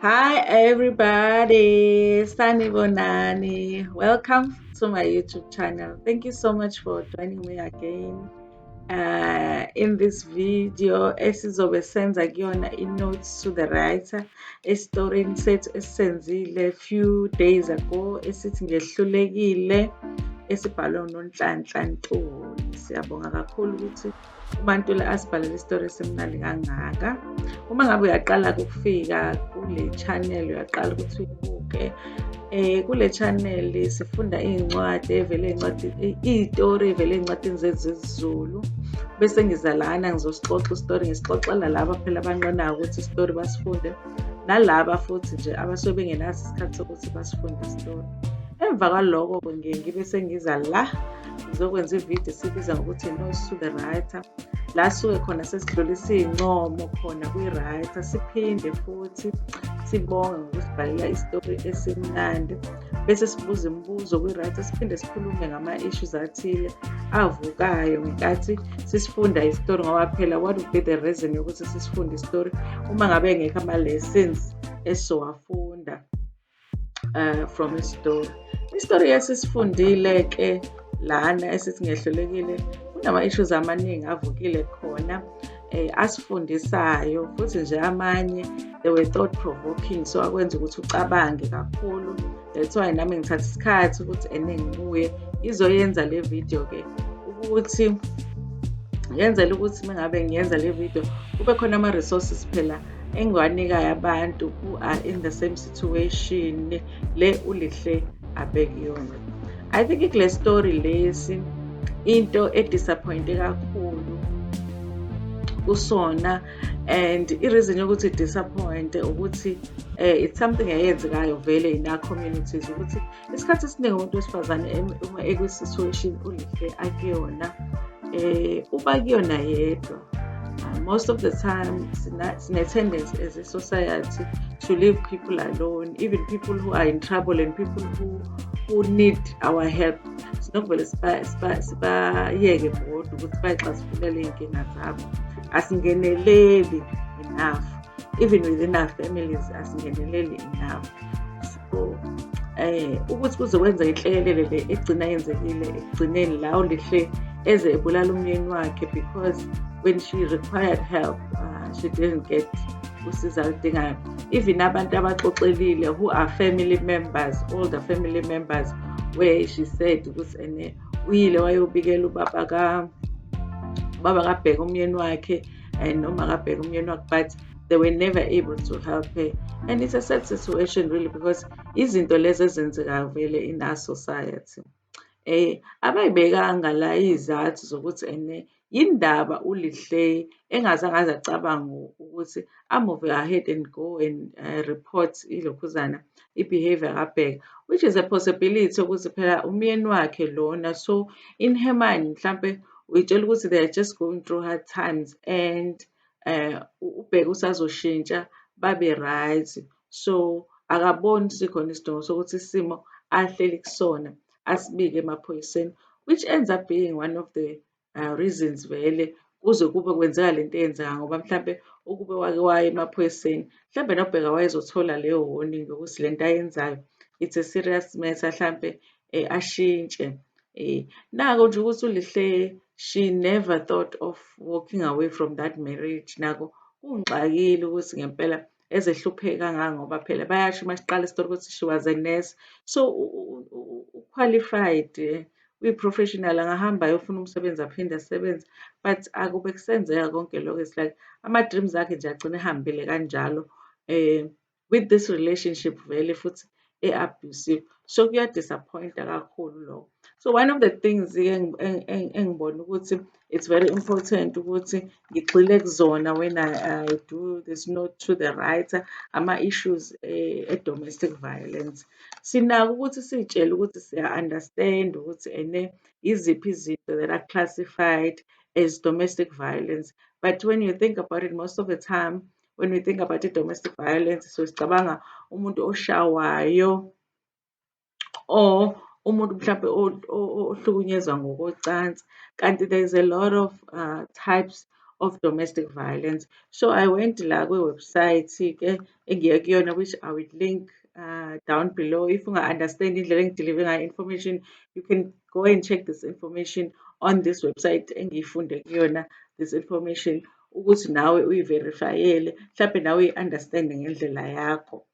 Hi everybody, Sanibonani. Welcome to my YouTube channel. Thank you so much for joining me again. In this video, esizobe senza kuyona notes to the writer esitorini sethu esenzile few days ago esithi Ngehlulekile esibhalwe uNonhlanhla Ntuli. Siyabonga kakhulu ukuthi uMaNtuli asibhalele isitori esimnandi kangaka. Uma ngabe uyaqala ukufika kule channel uyaqala ukuthi uyibuke kule channel sifunda iy'ncwadi evele iy'tori evele ey'ncwadini zethu zesiZulu bese ngiza lana ngizosixoxa isitori ngisixoxela laba phela abanqonayo ukuthi isitori basifunde nalaba futhi nje abasuke bengenaso isikhathi sokuthi basifunde isitori. Emva kwaloko ngiye ngibe sengiza la ngizokwenza ividiyo esibiza ngokuthi notes to the writer la suke khona sesidlulisa iy'ncomo khona kwi-writer siphinde futhi sibonge ngokusibhalela isitori esimnandi bese sibuza imibuzo kwi-writer siphinde sikhulume ngama-issues athile avukayo ngenkathi sisifunda isitori ngoba phela what would be the reason yokuthi sisifunda isitori uma ngabe engekho ama-lessons esizowafunda from isitori. Isitori esisifundile-ke lana esithi Ngehlulekile kunama-issues amaningi avukile khona asifundisayo futhi nje amanye they were thought provoking so akwenza ukuthi ucabange kakhulu. That's why nami ngithatha isikhathi ukuthi ngibuye izoyenza le video-ke ukuthi ngenzela ukuthi mengabe ngiyenza le video kube khona ama-resources phela engiwanikayo abantu who are in the same situation le uLihle abekuyona. I think kule story lesi into edisappointe kakhulu kusona and i-reason yokuthi disappointe ukuthi it's something eyenzekayo vele in our communities ukuthi isikhathi esiningi umuntu wesifazane uma ekwi-situation uLihle akuyona uba kuyona yedwa. Most of the time sine-tendency as a society to leave people alone, even people who are in trouble and people who need our help. Sinokuvele sibayeke bodwa ukuthi bayixazululele iy'nkinga zabo. Asingeneleli enough. Even within our families asingeneleli enough. So ukuthi kuzokwenza inhlekelele le egcina yenzekile ekugcineni la uLihle eze ebulala umyeni wakhe because when she required help she didn't get usizo aludingayo. Even abantu abaxoxelile who are family members, all the family members where she said ukuthi uyile wayobikela ubaba kabheka umyeni wakhe noma kabheka umyeni wakhe but they were never able to help her, and it's a sad situation really because izinto lezi ezenzekayo vele in our society. Abayibekanga la izathu zokuthi yindaba uLihle engazange aze acabanga ukuthi move ahead and go and report ilokhuzana i-behavior kabheka, which is a possibility ukuthi phela umyeni wakhe lona, so in her mind mhlampe uyitshela ukuthi they are just going through hard times and ubheka usazoshintsha babe right, so akaboni sikhona isidingo sokuthi isimo ahleli kusona asibike emaphoyiseni, which ends up being one of the reasons vele kuze kube kwenzeka lento eyenzeka ngoba mhlampe ukube wake waya emaphoyiseni mhlampe nobheka wayezothola leyo warning yokuthi lento ayenzayo it's a serious matter mhlampe ashintshe. Nako nje ukuthi uLihle she never thought of walking away from that marriage. Nako kungixakile ukuthi ngempela ezehlupheke kangaka ngoba phela bayasho masiqala isitori ukuthi she was a nurse, so qualified uyi-professional angahamba ayofuna umsebenzi aphinde asebenze, but akube kusenzeka konke lokho. It's like ama-dreams akhe nje agcine ehambile kanjalo with this relationship vele futhi abusive, so kuyadisappointa kakhulu lokho. So one of the things engibona ukuthi it's very important ukuthi ngigxile kuzona when I do this note to the writer, ama-issues domestic violence. Sinako ukuthi siy'tshele ukuthi siya-understand ukuthi yiziphi izinto that are classified as domestic violence, but when you think about it, most of the time when we think about domestic violence so sicabanga umuntu oshawayo or umuntu mhlampe ohlukunyezwa ngokocansi, kanti there is a lot of types of domestic violence. So I went la kwi-website ke engiye kuyona, which I will link down below. If you understand indlela engideliver ngayo information, you can go and check this information on this website engiyifunde kuyona this information, ukuthi nawe uyi-verifyele, mhlawumbe nawe uyi-understande ngendlela yakho.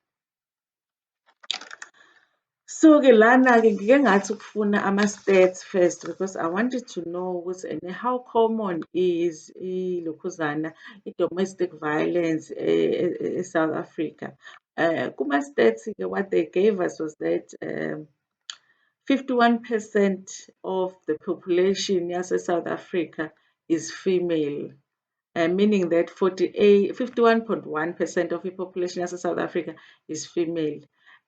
So-ke lana-ke ngike ngathi ukufuna ama-stats first, because I wanted to know ukuthi how common is ilokhuzana i-domestic violence e-South Africa. Kuma-stats-ke what they gave us was that 51% of the population yase-South Africa is female. Meaning that 51.1% of the population of South Africa is female.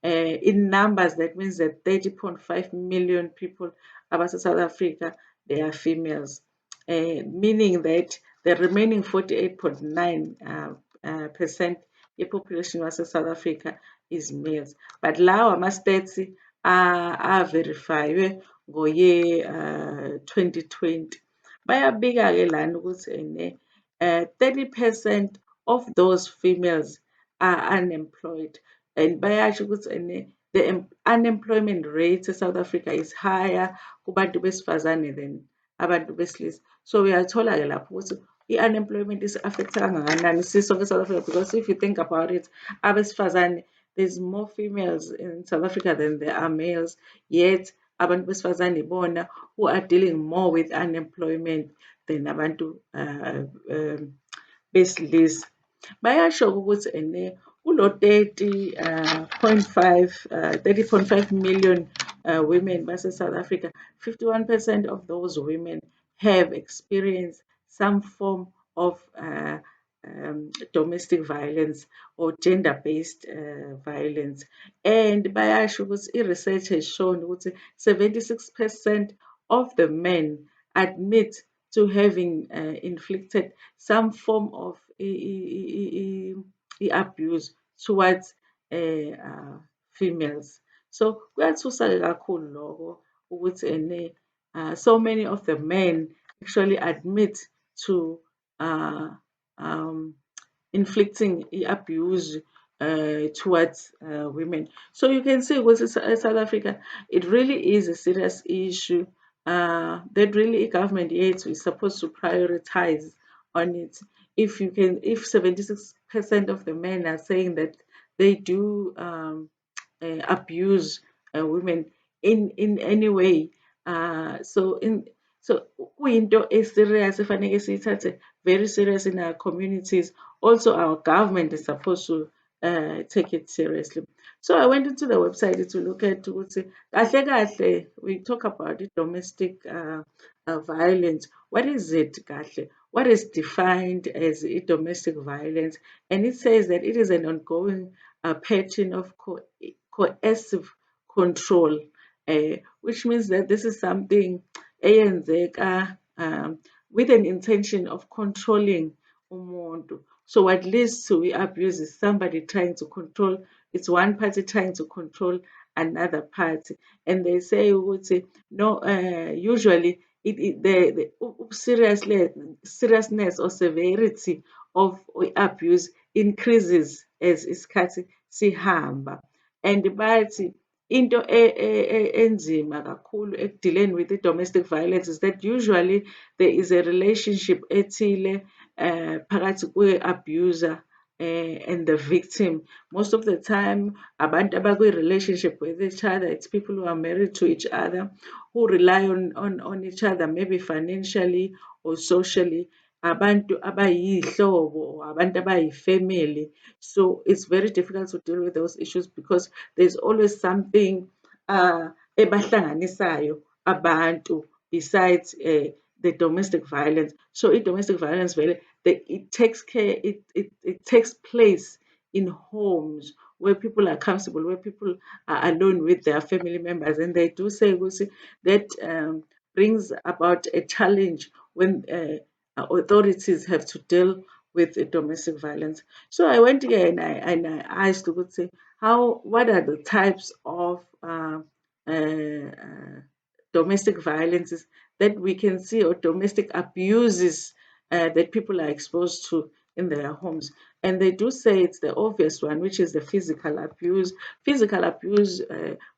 In numbers, that means that 30.5 million people about South Africa, they are females. Meaning that the remaining 48.9% the population of South Africa is males. But now ama-stats are verified ngoye 2020. Bayabika-ke lana ukuthi 30% of those females are unemployed, and bayasho ukuthi the unemployment rate in South Africa is higher kubantu besifazane than abantu besilisa. So uyathola-ke lapho ukuthi i-unemployment is-affecta kangakanani sisonke eSouth Africa, because if you think about it, abesifazane, there's more females in South Africa than there are males, yet abantu besifazane ibona who are dealing more with unemployment than abantu besilisa. Bayasho ukuthi kulo 30.5 million women base-South Africa, 51% of those women have experienced some form of domestic violence or gender-based violence. And bayasho ukuthi research has shown ukuthi 76% of the men admit to having inflicted some form of abuse towards females. So kuyathusa kakhulu lokho ukuthi so many of the men actually admit to inflicting abuse towards women. So you can see with South Africa, it really is a serious issue that really government aids is supposed to prioritize on it. If 76% of the men are saying that they do abuse women in any way, so kuyinto serious efanele siyithathe very serious in our communities. Also, our government is supposed to take it seriously. So I went into the website to look at ukuthi kahle kahle, we talk about the domestic violence. What is it kahle? What is defined as domestic violence? And it says that it is an ongoing pattern of coercive control, which means that this is something eyenzeka with an intention of controlling umuntu. So what leads to abuse is somebody trying to control, it's one party trying to control another party. And they say no, usually the seriousness or severity of abuse increases as isikhathi sihamba. And bathi into enzima kakhulu dealing with the domestic violence is that usually there is a relationship ethile phakathi kwe-abuser and the victim. Most of the time, abantu abakwi-relationship with each other, it's people who are married to each other, who rely on each other, maybe financially or socially. Abantu abayihlobo or abantu abayifamily. So it's very difficult to deal with those issues because there's always something ebahlanganisayo abantu besides the domestic violence. So domestic violence it takes place in homes where people are comfortable, where people are alone with their family members, and they do say that brings about a challenge when authorities have to deal with domestic violence. So I went again and I asked what are the types of domestic violences that we can see, or domestic abuses that people are exposed to in their homes. And they do say it's the obvious one, which is the physical abuse. Physical abuse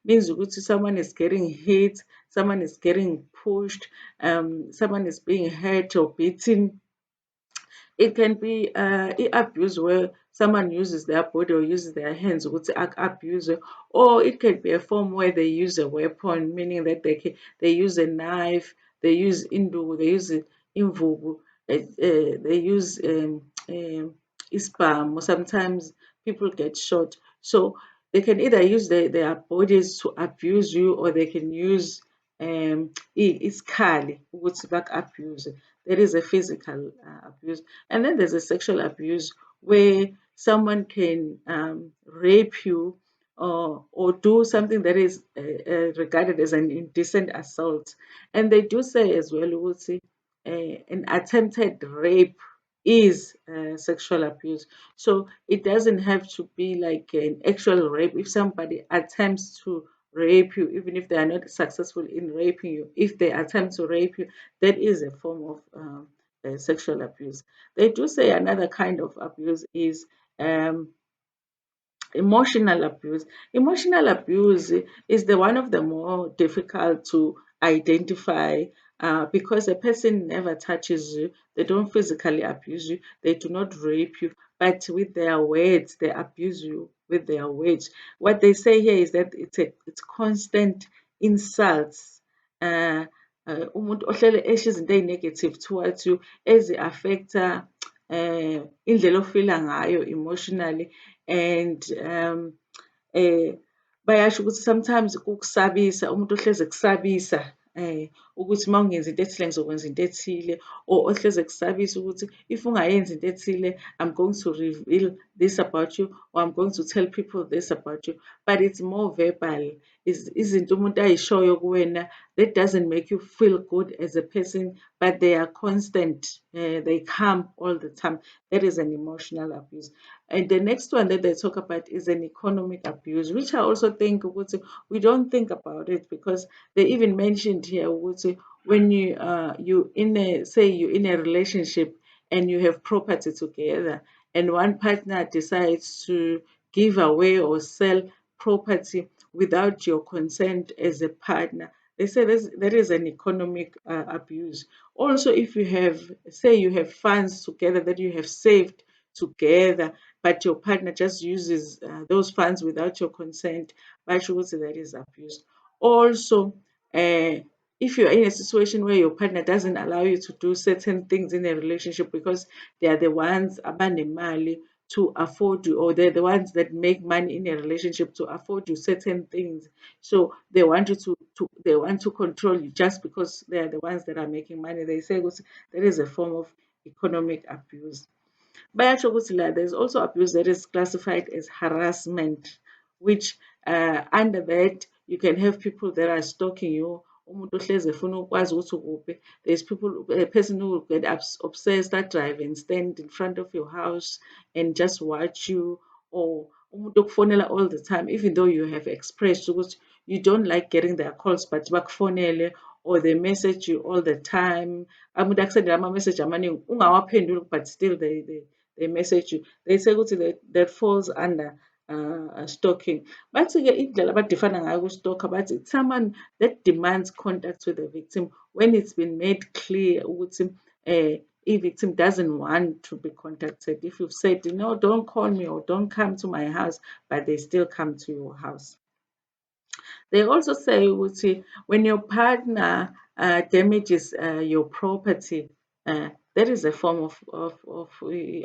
means ukuthi someone is getting hit, someone is getting pushed, someone is being hurt or beaten. It can be abuse where someone uses their body or uses their hands ukuthi abuse, or it can be a form where they use a weapon, meaning that they use a knife, they use induku, they use imvubu, they use ispam, or sometimes people get shot. So they can either use their bodies to abuse you, or they can use isikhali ukuthi baku-abuse. There is a physical abuse. And then there's a sexual abuse where someone can rape you or do something that is regarded as an indecent assault. And they do say as well, ukuthi, an attempted rape is sexual abuse. So it doesn't have to be like an actual rape. If somebody attempts to rape you, even if they are not successful in raping you, if they attempt to rape you, that is a form of sexual abuse. They do say another kind of abuse is um, emotional abuse. Emotional abuse is the one of the more difficult to identify because a person never touches you, they don't physically abuse you, they do not rape you, but with their words, they abuse you with their words. What they say here is that it's constant insults. Uh, Umuntu ohlele esho izinto negative towards you ezi-affecta indlela ofila ngayo emotionally, and eh, bayasho ukuthi sometimes kukusabisa, umuntu ohlezi ekusabisa ukuthi uma ungenza into ethile ngizokwenza into ethile, or ohlezi ekusabisa ukuthi if ungayenzi into ethile, I'm going to reveal this about you, or I'm going to tell people this about you. But it's more verbal. Izinto umuntu ayishoyo kuwena that doesn't make you feel good as a person, but they are constant, they come all the time. That is an emotional abuse. And the next one that they talk about is an economic abuse, which I also think ukuthi we don't think about it, because they even mentioned here ukuthi when you in a, say you in a relationship and you have property together, and one partner decides to give away or sell property without your consent as a partner, they say there is an economic abuse. Also, if you have, say you have funds together that you have saved together, but your partner just uses those funds without your consent, basho ukuthi that is abuse. Also, if you're in a situation where your partner doesn't allow you to do certain things in a relationship because they are the ones abanemali to afford you, or they're the ones that make money in a relationship to afford you certain things, so they want you they want to control you just because they are the ones that are making money, they say ukuthi that is a form of economic abuse. Bayasho ukuthi la there's also abuse that is classified as harassment, which under that you can have people that are stalking you. Umuntu ohlezi efuna ukwazi ukuthi ukuphi. There's people, a person who will get obsessed, start driving, stand in front of your house and just watch you, or umuntu okufonela all the time, even though you have expressed ukuthi you don't like getting their calls, but bakufonele, or they message you all the time. Umuntu akusendela ama-message amaningi ungawaphenduli, but still they message you. They say ukuthi that falls under stalking. Bathi-ke indlela abadifana ngayo ku-stalker, bathi it's someone that demands contact with the victim when it's been made clear ukuthi victim doesn't want to be contacted. If you've said, no, don't call me or don't come to my house, but they still come to your house. They also say ukuthi when your partner damages your property, that is a form of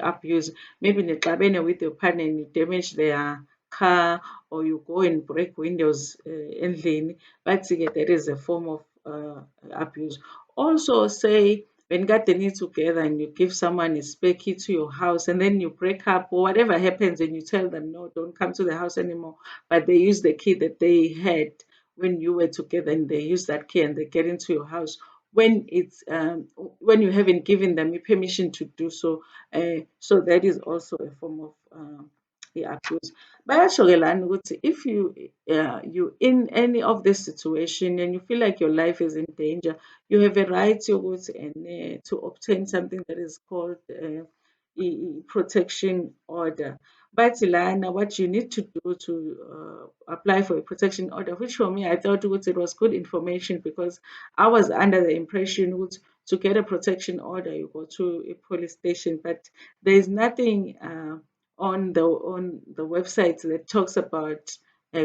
abuse. Maybe nixabene with your partner and you damage their car, or you go and break windows endlini, bathi-ke that is a form of abuse. Also say when kade niyi together and you give someone a spare key to your house and then you break up or whatever happens and you tell them no, don't come to the house anymore, but they use the key that they had when you were together, and they use that key and they get into your house when it's when you haven't given them permission to do so. So that is also a form of abuse. Bayasho-ke lana ukuthi if you you in any of this situation and you feel like your life is in danger, you have a right to obtain something that is called protection order. But Lana, what you need to do to apply for a protection order, which for me I thought it was good information, because I was under the impression to get a protection order you go to a police station, but there is nothing on the website that talks about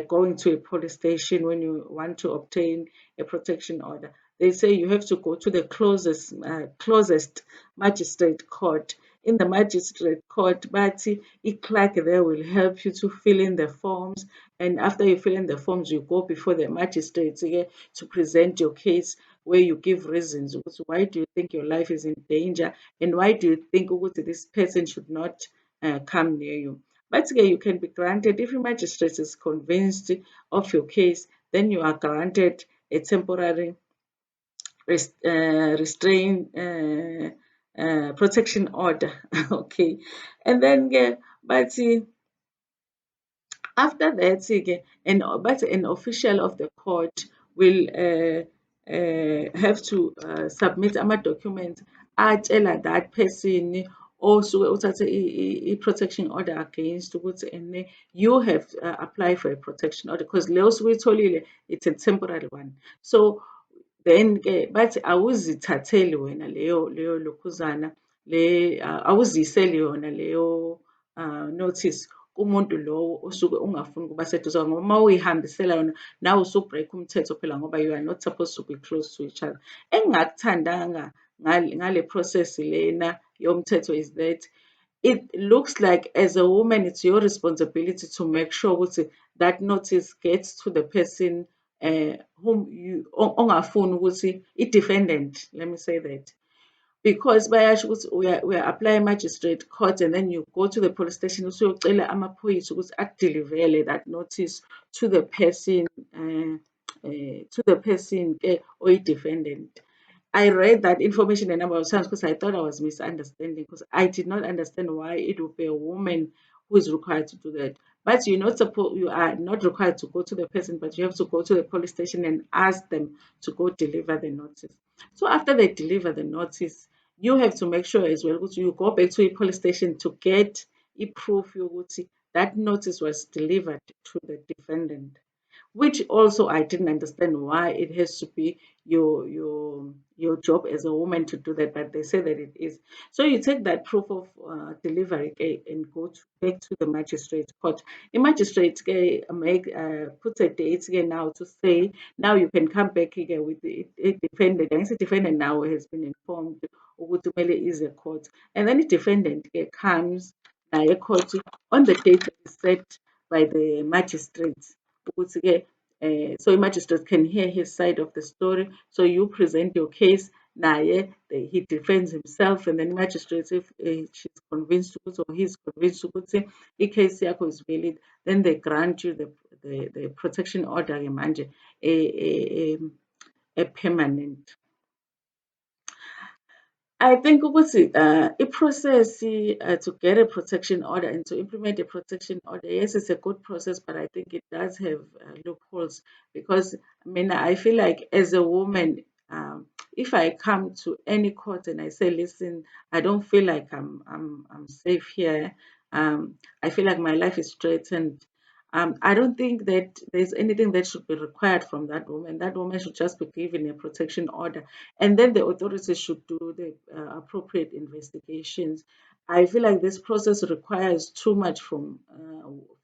going to a police station when you want to obtain a protection order. They say you have to go to the closest magistrate court. In the magistrate court, but a clerk there will help you to fill in the forms. And after you fill in the forms, you go before the magistrate to present your case, where you give reasons. Why do you think your life is in danger? And why do you think this person should not come near you? But again, you can be granted, if a magistrate is convinced of your case, then you are granted a temporary restraint protection order. Okay, and then but after that, but an official of the court will have to submit ama-documents atshela that person osuke uthathe i-protection order against ukuthi you have applied for a protection order, because leyo osuke uyitholile, it's a temporary one. So then-ke bathi awuzithatheli wena leyo lokhuzana awuziyiseli yona leyo notice kumuntu lowo osuke ungafuni ukuba seduze kwayo, ngoba uma uyihambisela yona nawe usu-break umthetho phela, ngoba you are not supposed to be close to each other. Engingakuthandanga ngale process lena yomthetho is that it looks like, as a woman, it's your responsibility to make sure ukuthi that notice gets to the person whom you ongafuni ukuthi i-defendant, let me say that, because bayasho ukuthi uya-apply e-magistrate court and then you go to the police station usuyocela amaphoyisa ukuthi akudilivele that notice to the person oyi-defendant. I read that information a number of times because I thought I was misunderstanding, because I did not understand why it would be a woman who is required to do that. But you are not required to go to the person, but you have to go to the police station and ask them to go deliver the notice. So after they deliver the notice, you have to make sure as well that you go back to a police station to get a proof that notice was delivered to the defendant, which also I didn't understand why it has to be your job as a woman to do that, but they say that it is. So you take that proof of delivery and go back to the magistrate court. The magistrate puts a date now to say now you can come back again with the defendant. And the defendant now has been informed ukuthi kumele ize court, and then the defendant comes naye court on the date that is set by the magistrate. So a magistrate can hear his side of the story. So you present your case, naye he defends himself, and then magistrate, if she's convinced or he's convinced ukuthi case yakho is valid, then they grant you the protection order manje a permanent. I think i-process to get a protection order and to implement a protection order, yes, it's a good process, but I think it does have loopholes, because I feel like as a woman, if I come to any court and I say, listen, I don't feel like I'm safe here, I feel like my life is threatened. I don't think that there's anything that should be required from that woman. That woman should just be given a protection order, and then the authorities should do the appropriate investigations. I feel like this process requires too much from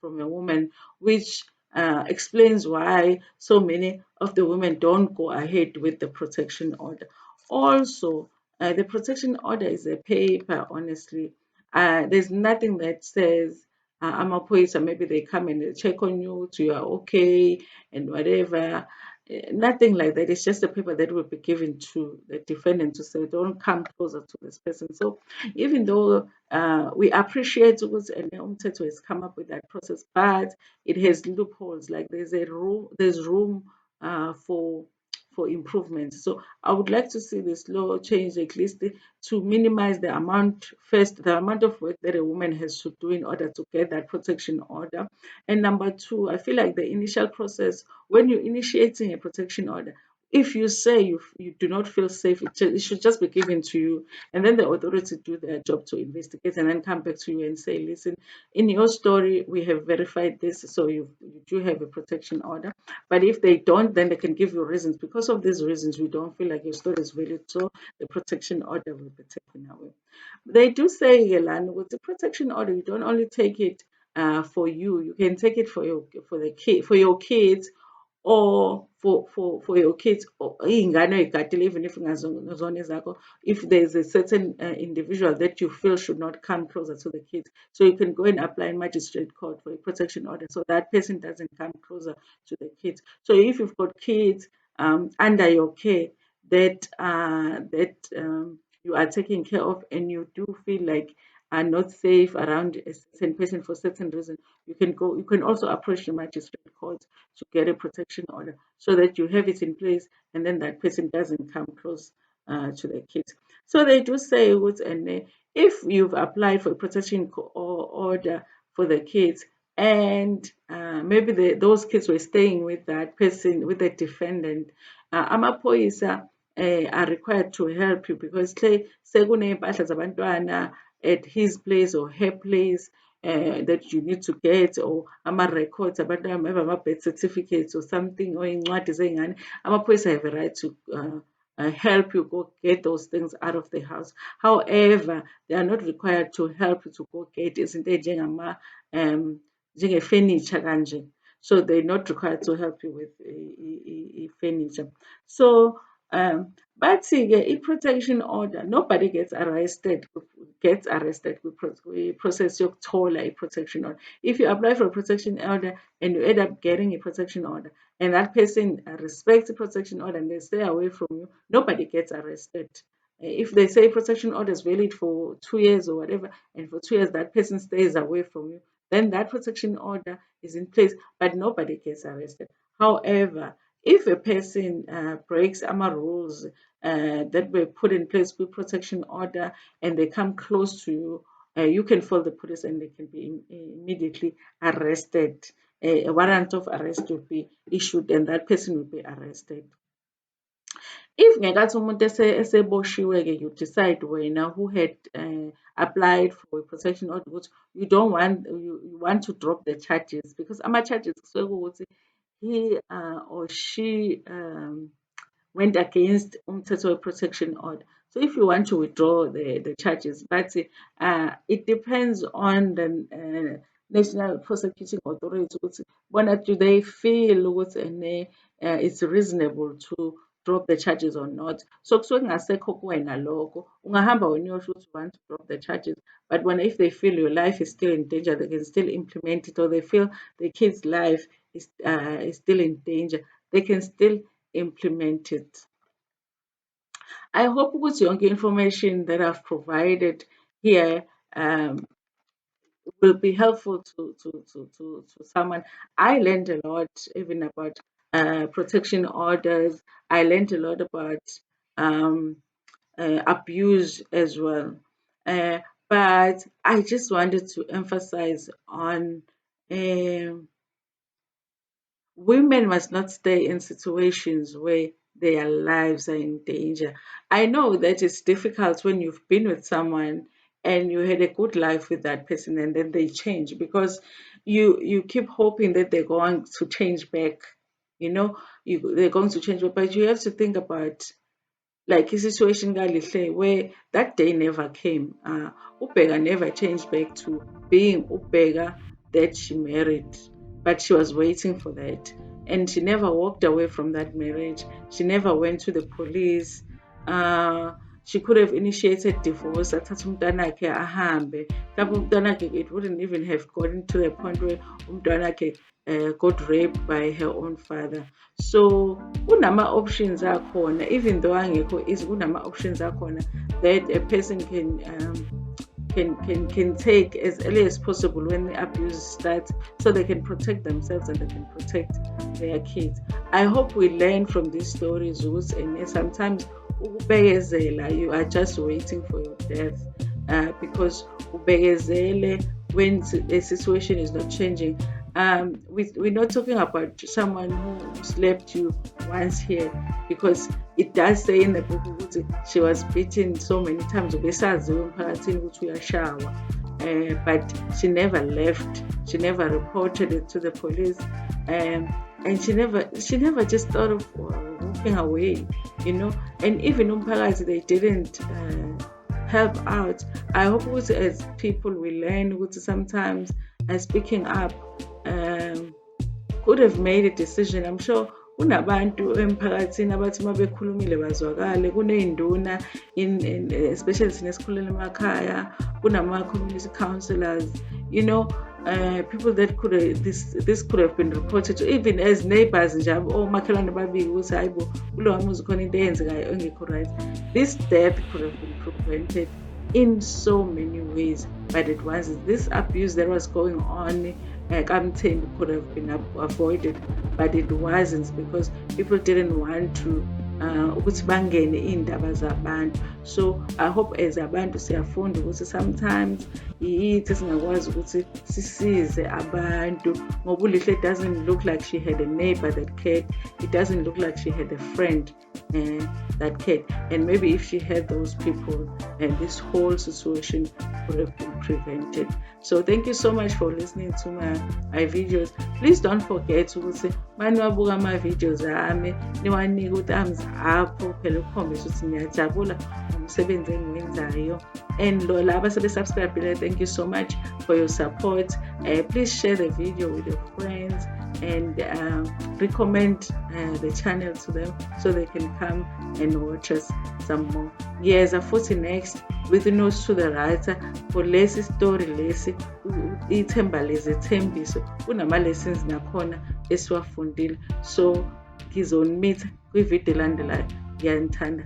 a woman, which explains why so many of the women don't go ahead with the protection order. Also, the protection order is a paper, honestly. There's nothing that says amaphoyisa, maybe they come and they check on you to you are okay and whatever. Nothing like that. It's just a paper that will be given to the defendant to say, don't come closer to this person. So even though we appreciate ukuthi umthetho has come up with that process, but it has loopholes. Like there's room for improvements. So I would like to see this law change at least to minimize the amount, first, the amount of work that a woman has to do in order to get that protection order. And number two, I feel like the initial process, when you're initiating a protection order, if you say you do not feel safe, it should just be given to you. And then the authority do their job to investigate and then come back to you and say, listen, in your story, we have verified this, so you do have a protection order. But if they don't, then they can give you reasons. Because of these reasons, we don't feel like your story is valid, so the protection order will be taken away. They do say, Yelani, with the protection order, you don't only take it for you. You can take it for your kids, or for your kids, or iy'ngane oy'gadile, even if ingazona ezakho, if there's a certain individual that you feel should not come closer to the kids. So you can go and apply in magistrate court for a protection order so that person doesn't come closer to the kids. So if you've got kids under your care that you are taking care of, and you do feel like are not safe around a certain person for certain reason, you can also approach the magistrate court to get a protection order so that you have it in place, and then that person doesn't come close to the kids. So they do say, and if you've applied for a protection order for the kids, and maybe those kids were staying with that person, with the defendant, amaphoyisa are required to help you, because sekuney'mpahla zabantwana at his place or her place that you need to get, or ama-records abantwana, maybe ama-birth certificates or something, or iy'ncwadi zey'ngane. Amaphoyisa have a right to help you go get those things out of the house. However, they are not required to help you to go get izinto njenge-furniture kanje. So they're not required to help you with furniture. So but i-protection order, nobody gets arrested process yokuthola i-protection order. If you apply for a protection order and you end up getting a protection order, and that person respects the protection order and they stay away from you, nobody gets arrested. If they say protection order is valid for 2 years or whatever, and for 2 years that person stays away from you, then that protection order is in place, but nobody gets arrested. However, if a person breaks AMA rules that were put in place with protection order, and they come close to you, you can call the police and they can be immediately arrested. A warrant of arrest will be issued and that person will be arrested. If ngekathi umuntu eseboshiwe-ke, you decide wena who had applied for a protection order ukuthi you want to drop the charges, because ama-charges kusuke kuwukuthi he or she went against umthetho we-protection order. So if you want to withdraw the charges, but it depends on the National Prosecuting Authority ukuthi bona do they feel ukuthi it's reasonable to drop the charges or not. So kusuke kungasekho kuwena lokho, ungahamba wena uyosho ukuthi you want to drop the charges, but when if they feel your life is still in danger, they can still implement it, or they feel the kid's life is still in danger, they can still implement it. I hope ukuthi yonke information that I've provided here will be helpful to someone. I learned a lot even about protection orders. I learned a lot about abuse as well. But I just wanted to emphasize on women must not stay in situations where their lives are in danger. I know that it's difficult when you've been with someone and you had a good life with that person and then they change, because you keep hoping that they're going to change back. They're going to change back, but you have to think about like a situation Lihle, where that day never came. Ubega never changed back to being Ubega that she married, but she was waiting for that. And she never walked away from that marriage. She never went to the police. She could have initiated divorce. Athatha umntanakhe ahambe. Mhlawumbe umntanakhe, it wouldn't even have gotten to the point where umntanakhe got raped by her own father. So kunama-options akhona, even though angekho easy, kunama-options akhona that a person can take as early as possible when the abuse starts, so they can protect themselves and they can protect their kids. I hope we learn from these stories, and sometimes you are just waiting for your death, because when the situation is not changing. We're not talking about someone who slapped you once here, because it does say in the book that she was beaten so many times, but she never left. She never reported it to the police, and she never just thought of walking away, And even they didn't help out. I hope as people we learn sometimes speaking up could have made a decision. I'm sure kunabantu emphakathini abathi uma bekhulumile bazwakale, kuney'nduna especially sinesikhulela emakhaya, kunama-community councillors, people that this could have been reported to, even as neighbors nje, omakhelwane babili ukuthi hayi bo kulowa muzi khona into eyenzekayo engekho right. This death could have been prevented in so many ways, but it wasn't. This abuse that was going on could have been avoided, but it wasn't, because people didn't want to ukuthi bangene iy'ndaba zabantu. So I hope as abantu siyafunda ukuthi sometimes yithi singakwazi ukuthi sisize abantu, ngoba uLihle, it doesn't look like she had a neighbor that cared. It doesn't look like she had a friend that cared. And maybe if she had those people, and this whole situation could have been prevented. So thank you so much for listening to my videos. Please don't forget ukuthi maniwabuka ama-videos ami niwanike u-thumbs up phela ukukhombisa ukuthi niyajabula ngomsebenzi engiwenzayo. And laba sebe-subscribe, thank you so much for your support. Please share the video with your friends and recommend the channel to them so they can come and watch us some more. Yes, futhi next with Nose to the Writer for lesi story lesi ithemba lezethembiso kunama-lessons nakhona esiwafundile. So ngizonimeet kwivideo elandelayo. Ngiyanithanda.